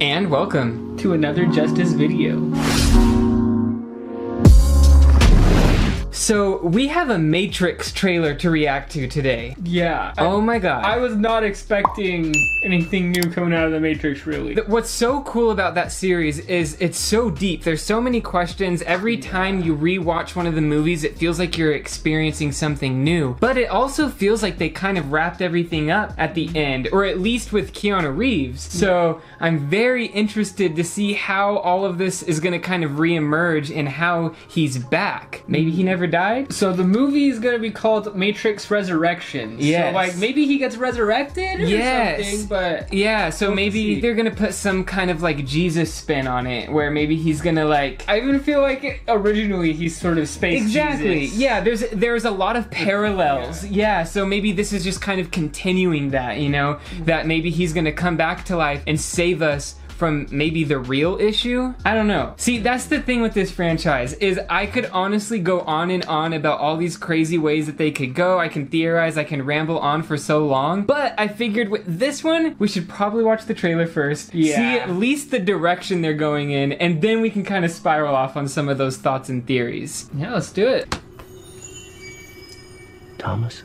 And welcome to another Justice video. So, we have a Matrix trailer to react to today. Yeah. Oh my god. I was not expecting anything new coming out of the Matrix, really. What's so cool about that series is it's so deep. There's so many questions. Every time you rewatch one of the movies, it feels like you're experiencing something new. But it also feels like they kind of wrapped everything up at the end, or at least with Keanu Reeves. So, I'm very interested to see how all of this is gonna kind of re-emerge and how he's back. Maybe he never died? So the movie is gonna be called Matrix Resurrections. Yes. So like maybe he gets resurrected or something, but yeah, so maybe they're gonna put some kind of like Jesus spin on it, where maybe he's gonna like, I even feel like originally he's sort of space exactly. Jesus. Yeah, there's a lot of parallels. Yeah, so maybe this is just kind of continuing that, you know, that maybe he's gonna come back to life and save us from maybe the real issue? I don't know. See, that's the thing with this franchise, is I could honestly go on and on about all these crazy ways that they could go. I can theorize, I can ramble on for so long, but I figured with this one, we should probably watch the trailer first, see at least the direction they're going in, and then we can kind of spiral off on some of those thoughts and theories. Yeah, let's do it. Thomas?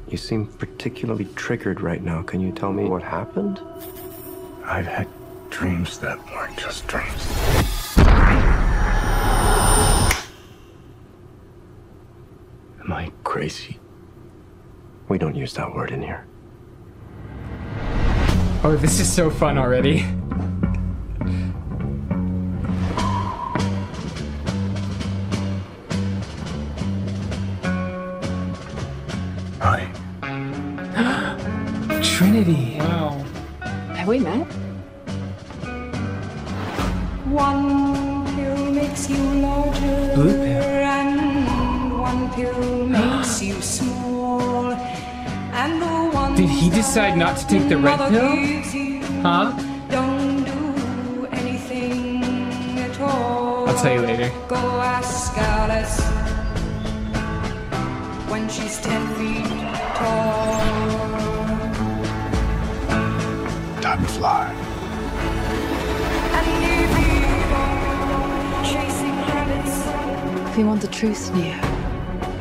You seem particularly triggered right now. Can you tell me what happened? I've had dreams that weren't just dreams. Am I crazy? We don't use that word in here. Oh, this is so fun already. Hi. Trinity. Wow. Have we met? One pill makes you larger, Blue pill. and one pill makes you small. And the one Did he decide not to take the red pill? Huh? Don't do anything at all. I'll tell you later. Go ask Alice when she's 10 feet tall. Time to fly. Chasing rabbits. If you want the truth, Neo,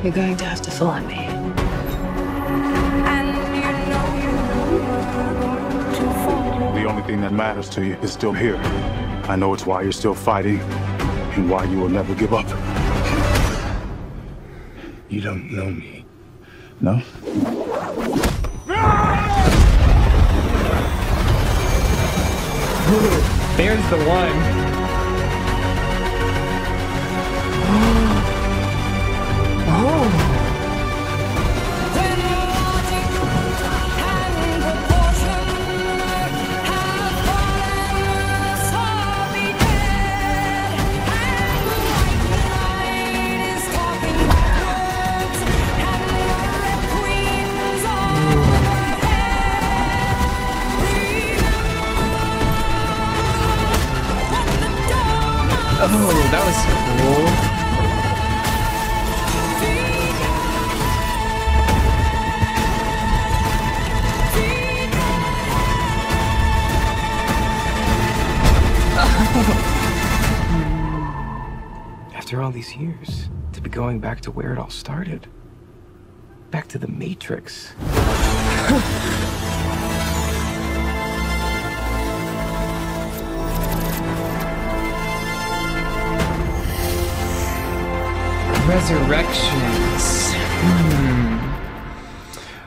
you're going to have to follow me. And you know you're going to fall. The only thing that matters to you is still here. I know it's why you're still fighting and why you will never give up. You don't know me, no? There's the one. Oh, that was cool. After all these years, to be going back to where it all started. Back to the Matrix. Resurrections.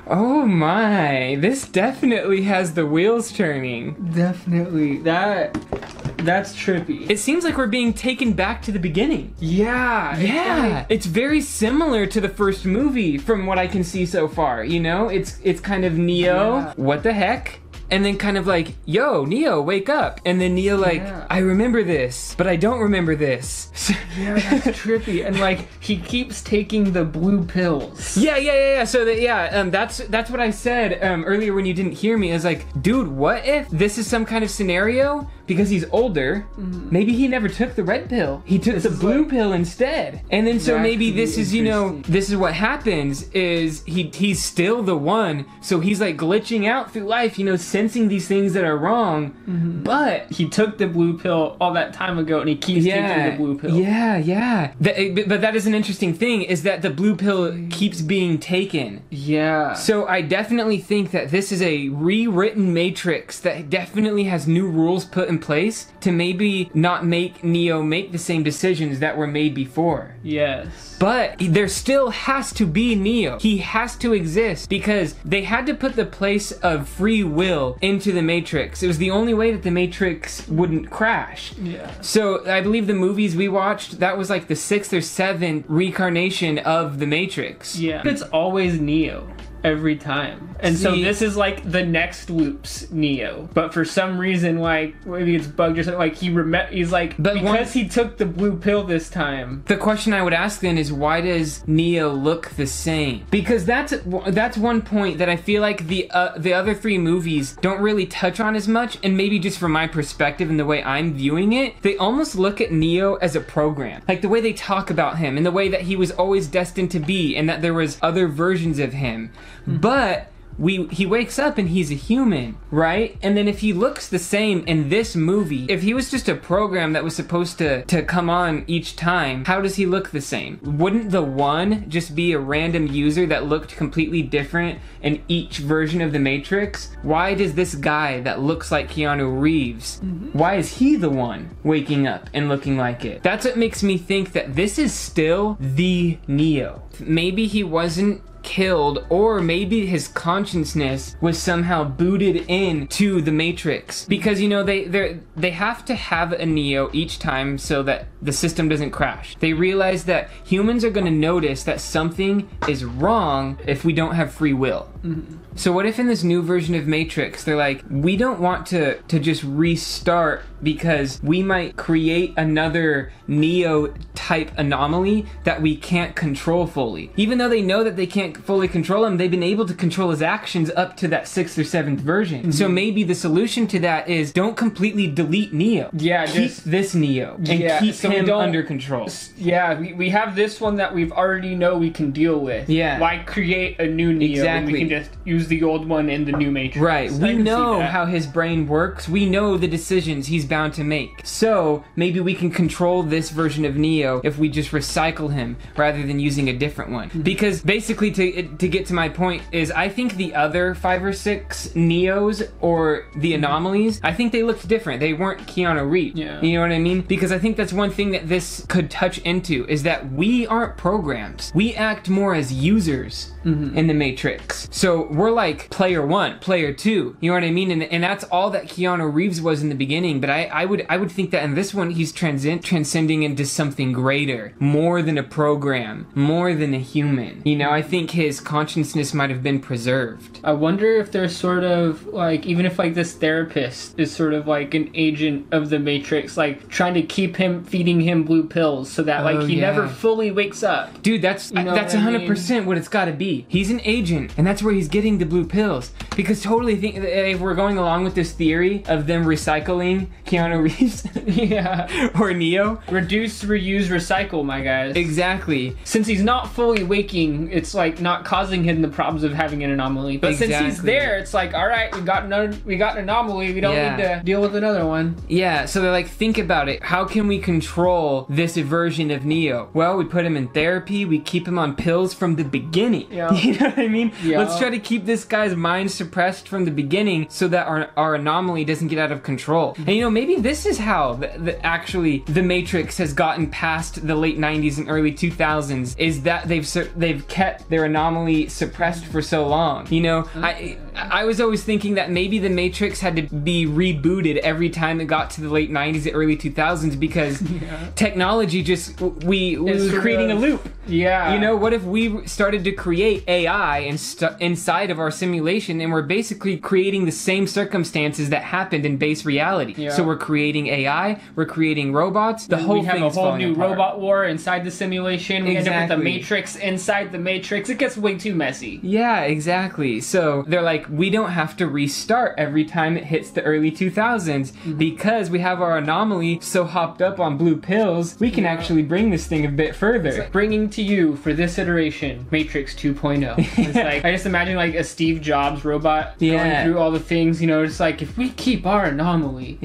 Oh my, this definitely has the wheels turning. Definitely. That's trippy. It seems like we're being taken back to the beginning. Yeah. Yeah. It's very similar to the first movie from what I can see so far, you know? It's kind of Neo, what the heck? And then kind of like, yo, Neo, wake up. And then Neo like, I remember this, but I don't remember this. Yeah, that's trippy. And like, he keeps taking the blue pills. Yeah. So that's what I said earlier when you didn't hear me. I was like, dude, what if this is some kind of scenario because he's older, maybe he never took the red pill. He took the blue pill instead. And then so maybe this is, you know, this is what happens is he's still the one. So he's like glitching out through life, you know, sensing these things that are wrong. But he took the blue pill all that time ago, and he keeps taking the blue pill. Yeah. But that is an interesting thing, is that the blue pill keeps being taken. Yeah. So I definitely think that this is a rewritten Matrix that definitely has new rules put in place to maybe not make Neo make the same decisions that were made before. Yes. But there still has to be Neo. He has to exist because they had to put the place of free will into the Matrix. It was the only way that the Matrix wouldn't crash. Yeah. So I believe the movies we watched, that was like the 6th or 7th reincarnation of the Matrix. Yeah. It's always Neo. Every time. And so this is like the next loop's Neo. But for some reason, like, maybe it's bugged or something, like he's like, but because he took the blue pill this time. The question I would ask then is, why does Neo look the same? Because that's one point that I feel like the other 3 movies don't really touch on as much, and maybe just from my perspective and the way I'm viewing it, they almost look at Neo as a program. Like the way they talk about him, and the way that he was always destined to be, and that there was other versions of him. But he wakes up and he's a human, right? And then if he looks the same in this movie, if he was just a program that was supposed to come on each time, how does he look the same? Wouldn't the one just be a random user that looked completely different in each version of the Matrix? Why does this guy that looks like Keanu Reeves, why is he the one waking up and looking like it? That's what makes me think that this is still the Neo. Maybe he wasn't killed, or maybe his consciousness was somehow booted into the Matrix, because you know they have to have a Neo each time so that the system doesn't crash. They realize that humans are going to notice that something is wrong if we don't have free will. So what if in this new version of Matrix they're like, we don't want to just restart because we might create another Neo type anomaly that we can't control fully. Even though they know that they can't fully control him, they've been able to control his actions up to that 6th or 7th version. So maybe the solution to that is don't completely delete Neo. Yeah, keep this Neo and keep him under control. Yeah, we have this one that we've already know we can deal with. Yeah. Why create a new Neo? Exactly. And we can just use the old one in the new Matrix. Right. We know how his brain works. We know the decisions he's bound to make. So maybe we can control this version of Neo if we just recycle him rather than using a different one. Because basically, to get to my point, is I think the other 5 or 6 Neos or the anomalies, I think they looked different. They weren't Keanu Reeves. Yeah. You know what I mean? Because I think that's one thing that this could touch into, is that we aren't programs. We act more as users in the Matrix. So we're like player 1, player 2. You know what I mean? And that's all that Keanu Reeves was in the beginning. But I would think that in this one he's transcending into something greater, more than a program, more than a human. You know, I think his consciousness might have been preserved. I wonder if there's sort of like, even if like this therapist is sort of like an agent of the Matrix, like trying to keep him, feeding him blue pills so that like he never fully wakes up. Dude, that's 100% what it's got to be. He's an agent, and that's where he's getting the blue pills. Because totally think if we're going along with this theory of them recycling Keanu Reeves, or Neo, reduce, reuse, recycle, my guys. Exactly. Since he's not fully waking, it's like not causing him the problems of having an anomaly. But since he's there, it's like, all right, we got an anomaly. We don't need to deal with another one. Yeah. So they're like, think about it. How can we control this version of Neo? Well, we put him in therapy. We keep him on pills from the beginning. Yeah. You know what I mean? Yeah. Let's try to keep this guy's mind suppressed from the beginning so that our anomaly doesn't get out of control. And you know, maybe this is how actually the Matrix has gotten past the late 90s and early 2000s, is that they've kept their anomaly suppressed for so long. You know, I was always thinking that maybe the Matrix had to be rebooted every time it got to the late 90s and early 2000s because technology just, we was creating a loop. Yeah. You know, what if we started to create AI inside of our simulation, and we're basically creating the same circumstances that happened in base reality. Yeah. So we're creating AI, we're creating robots, the whole thing is falling apart. We have a whole new robot war inside the simulation. We end up with the Matrix inside the Matrix. It gets way too messy. Yeah, exactly. So they're like, like we don't have to restart every time it hits the early 2000s because we have our anomaly so hopped up on blue pills, we can actually bring this thing a bit further. It's like bringing to you for this iteration Matrix 2.0. It's like I just imagine like a Steve Jobs robot going through all the things, you know, it's like if we keep our anomaly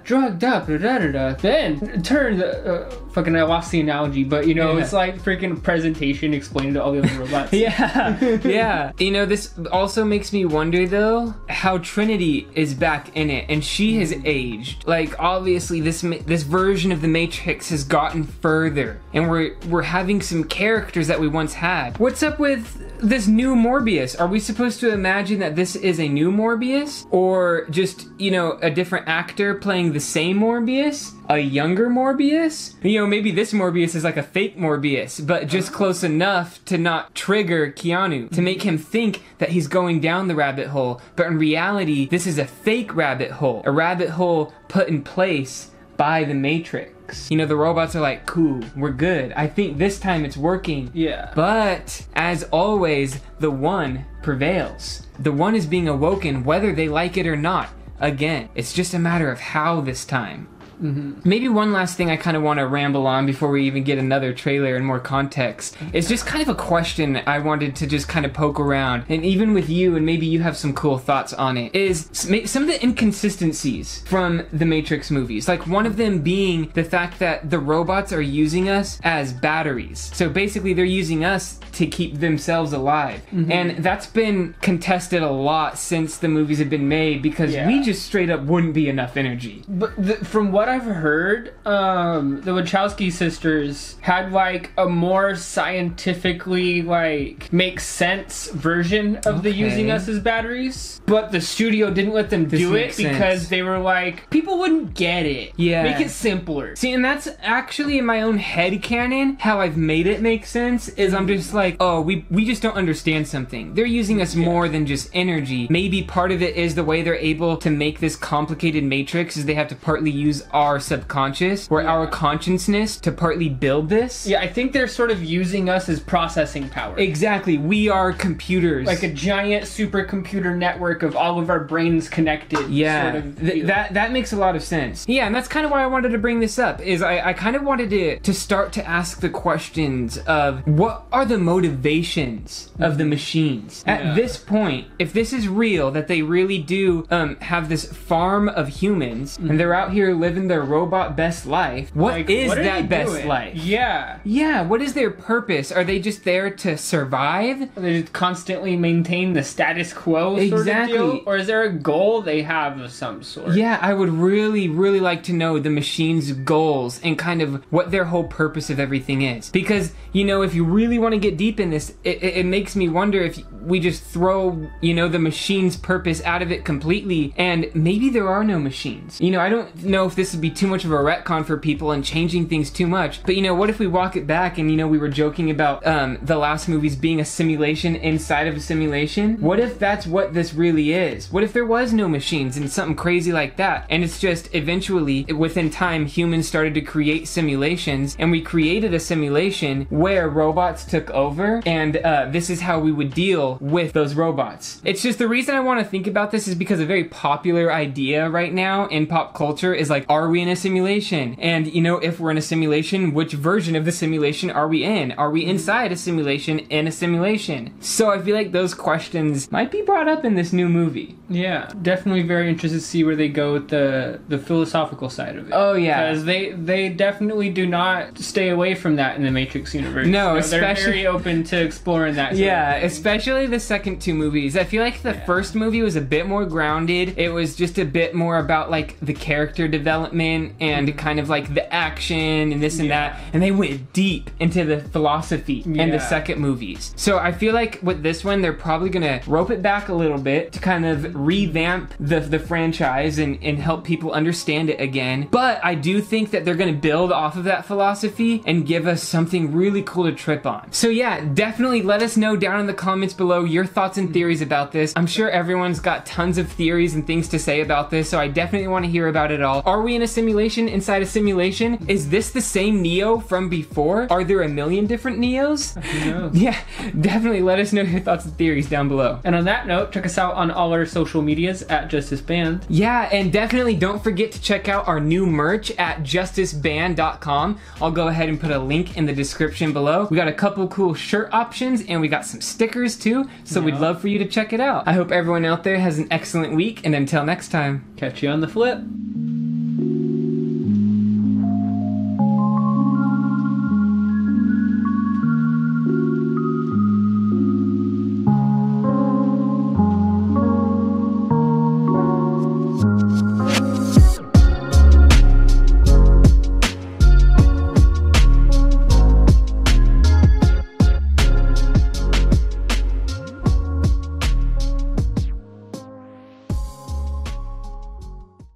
drugged up, then turn the fucking, I lost the analogy, but you know, it's like freaking presentation explaining to all the other robots. Yeah. You know, this also makes me wonder though how Trinity is back in it, and she has aged. Like obviously this version of the Matrix has gotten further, and we're having some characters that we once had. What's up with this new Morbius? Are we supposed to imagine that this is a new Morbius, or just, you know, a different actor playing the same Morbius? A younger Morbius? You know, maybe this Morbius is like a fake Morbius, but just close enough to not trigger Keanu, to make him think that he's going down the rabbit hole, but in reality, this is a fake rabbit hole. A rabbit hole put in place by the Matrix. You know, the robots are like, cool, we're good. I think this time it's working. Yeah. But, as always, the one prevails. The one is being awoken whether they like it or not. Again, it's just a matter of how this time. Maybe one last thing I kind of want to ramble on before we even get another trailer and more context is just kind of a question I wanted to just kind of poke around, and even with you, and maybe you have some cool thoughts on it, is some of the inconsistencies from the Matrix movies. Like one of them being the fact that the robots are using us as batteries. So basically they're using us to keep themselves alive. And that's been contested a lot since the movies have been made, because we just straight up wouldn't be enough energy. But from what I've heard, the Wachowski sisters had like a more scientifically like make sense version of the using us as batteries, but the studio didn't let them do it because they were like, people wouldn't get it. Make it simpler. See, and that's actually in my own head canon how I've made it make sense, is I'm just like, oh, we just don't understand something. They're using us more than just energy. Maybe part of it is the way they're able to make this complicated matrix is they have to partly use our subconscious or our consciousness to partly build this. Yeah, I think they're sort of using us as processing power. Exactly. We are computers. Like a giant supercomputer network of all of our brains connected. Yeah, sort of that makes a lot of sense. Yeah, and that's kind of why I wanted to bring this up, is I kind of wanted to start to ask the questions of what are the motivations of the machines? At this point, if this is real, that they really do have this farm of humans, and they're out here living their robot best life, what is that best life? Yeah, what is their purpose? Are they just there to survive? They just constantly maintain the status quo sort of deal? Or is there a goal they have of some sort? Yeah, I would really, really like to know the machine's goals and kind of what their whole purpose of everything is. Because, you know, if you really want to get deep in this, it makes me wonder if we just throw, you know, the machine's purpose out of it completely, and maybe there are no machines. You know, I don't know if this would be too much of a retcon for people and changing things too much, but you know, what if we walk it back and, you know, we were joking about the last movies being a simulation inside of a simulation? What if that's what this really is? What if there was no machines and something crazy like that, and it's just eventually, within time, humans started to create simulations, and we created a simulation where robots took over, and this is how we would deal with those robots. It's just, the reason I want to think about this is because a very popular idea right now in pop culture is like, are we in a simulation? And, you know, if we're in a simulation, which version of the simulation are we in? Are we inside a simulation in a simulation? So I feel like those questions might be brought up in this new movie. Yeah, definitely very interested to see where they go with the philosophical side of it. Oh yeah, because they definitely do not stay away from that in the Matrix universe. No, they're very open to exploring that. Yeah, especially the second two movies. I feel like the first movie was a bit more grounded. It was just a bit more about like the character development and kind of like the action and this and that, and they went deep into the philosophy in the second movies. So I feel like with this one, they're probably gonna rope it back a little bit to kind of revamp the franchise and help people understand it again. But I do think that they're gonna build off of that philosophy and give us something really cool to trip on. So yeah, definitely let us know down in the comments below your thoughts and theories about this. I'm sure everyone's got tons of theories and things to say about this, so I definitely want to hear about it all. Are we in in a simulation inside a simulation? Is this the same Neo from before? Are there a million different Neos? Who knows? Yeah, definitely let us know your thoughts and theories down below. And on that note, check us out on all our social medias at JustisBand. Yeah, and definitely don't forget to check out our new merch at JustisBand.com. I'll go ahead and put a link in the description below. We got a couple cool shirt options and we got some stickers too, so we'd love for you to check it out. I hope everyone out there has an excellent week, and until next time, Catch you on the flip.